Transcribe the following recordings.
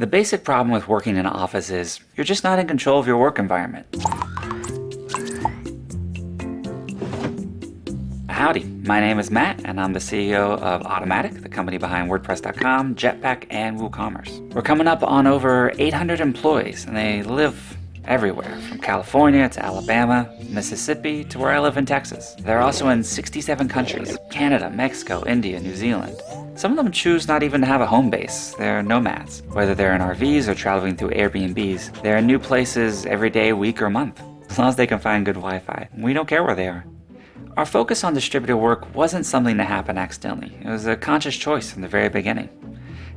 The basic problem with working in an office is you're just not in control of your work environment. Howdy, my name is Matt, and I'm the CEO of Automattic, the company behind WordPress.com, Jetpack, and WooCommerce. We're coming up on over 800 employees, and they live everywhere, from California to Alabama, Mississippi, to where I live in Texas. They're also in 67 countries: Canada, Mexico, India, New Zealand. Some of them choose not even to have a home base. They're nomads. Whether they're in RVs or traveling through Airbnbs, they're in new places every day, week, or month, as long as they can find good Wi-Fi. We don't care where they are. Our focus on distributed work wasn't something that happened accidentally. It was a conscious choice from the very beginning.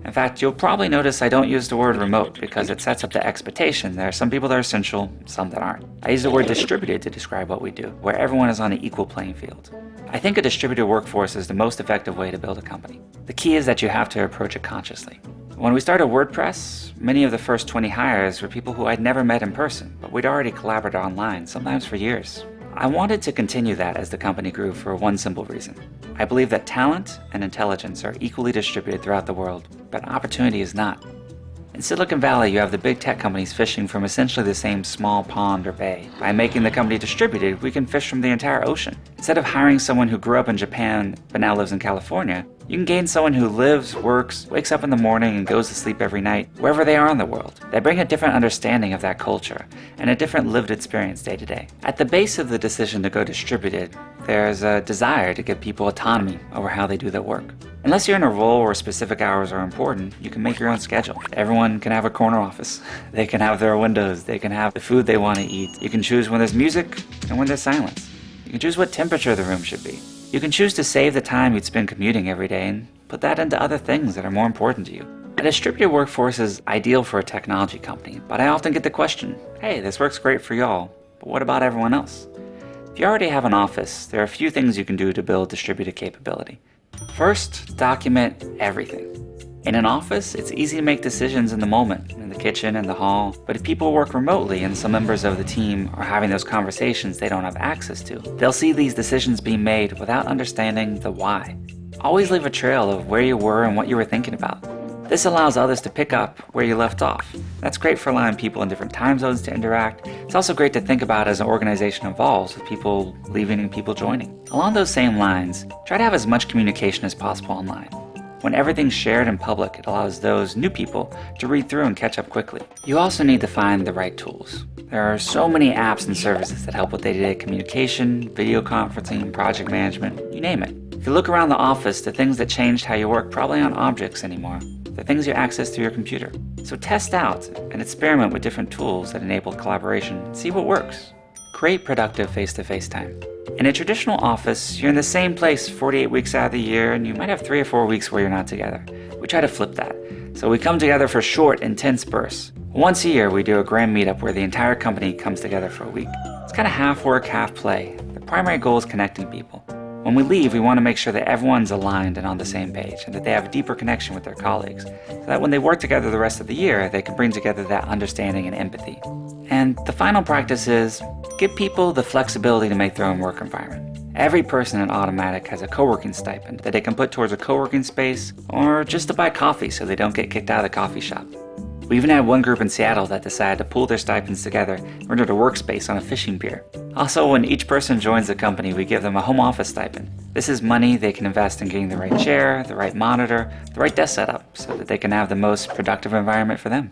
In fact, you'll probably notice I don't use the word remote because it sets up the expectation. There are some people that are essential, some that aren't. I use the word distributed to describe what we do, where everyone is on an equal playing field. I think a distributed workforce is the most effective way to build a company. The key is that you have to approach it consciously. When we started WordPress, many of the first 20 hires were people who I'd never met in person, but we'd already collaborated online, sometimes for years. I wanted to continue that as the company grew for one simple reason. I believe that talent and intelligence are equally distributed throughout the world, but opportunity is not. In Silicon Valley, you have the big tech companies fishing from essentially the same small pond or bay. By making the company distributed, we can fish from the entire ocean. Instead of hiring someone who grew up in Japan but now lives in California, you can gain someone who lives, works, wakes up in the morning, and goes to sleep every night, wherever they are in the world. They bring a different understanding of that culture and a different lived experience day to day. At the base of the decision to go distributed, there's a desire to give people autonomy over how they do their work. Unless you're in a role where specific hours are important, you can make your own schedule. Everyone can have a corner office. They can have their windows. They can have the food they want to eat. You can choose when there's music and when there's silence. You can choose what temperature the room should be. You can choose to save the time you'd spend commuting every day and put that into other things that are more important to you. A distributed workforce is ideal for a technology company, but I often get the question, hey, this works great for y'all, but what about everyone else? If you already have an office, there are a few things you can do to build distributed capability. First, document everything. In an office, it's easy to make decisions in the moment, in the kitchen, in the hall, but if people work remotely and some members of the team are having those conversations they don't have access to, they'll see these decisions being made without understanding the why. Always leave a trail of where you were and what you were thinking about. This allows others to pick up where you left off. That's great for allowing people in different time zones to interact. It's also great to think about as an organization evolves, with people leaving and people joining. Along those same lines, try to have as much communication as possible online. When everything's shared in public, it allows those new people to read through and catch up quickly. You also need to find the right tools. There are so many apps and services that help with day-to-day communication, video conferencing, project management, you name it. If you look around the office, the things that changed how you work probably aren't objects anymore. They're things you access through your computer. So test out and experiment with different tools that enable collaboration and see what works. Create productive face-to-face time. In a traditional office, you're in the same place 48 weeks out of the year, and you might have 3 or 4 weeks where you're not together. We try to flip that. So we come together for short, intense bursts. Once a year, we do a grand meetup where the entire company comes together for a week. It's kind of half work, half play. The primary goal is connecting people. When we leave, we want to make sure that everyone's aligned and on the same page, and that they have a deeper connection with their colleagues, so that when they work together the rest of the year, they can bring together that understanding and empathy. And the final practice is, give people the flexibility to make their own work environment. Every person at Automattic has a co-working stipend that they can put towards a co-working space, or just to buy coffee so they don't get kicked out of the coffee shop. We even had one group in Seattle that decided to pool their stipends together and rented a workspace on a fishing pier. Also, when each person joins the company, we give them a home office stipend. This is money they can invest in getting the right chair, the right monitor, the right desk setup, so that they can have the most productive environment for them.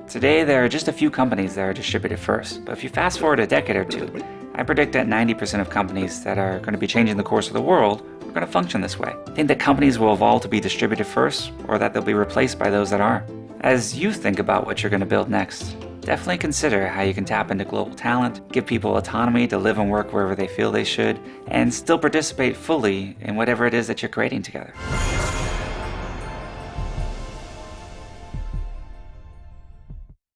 Today, there are just a few companies that are distributed first, but if you fast forward a decade or two, I predict that 90% of companies that are going to be changing the course of the world are going to function this way. I think that companies will evolve to be distributed first, or that they'll be replaced by those that aren't. As you think about what you're going to build next, definitely consider how you can tap into global talent, give people autonomy to live and work wherever they feel they should, and still participate fully in whatever it is that you're creating together.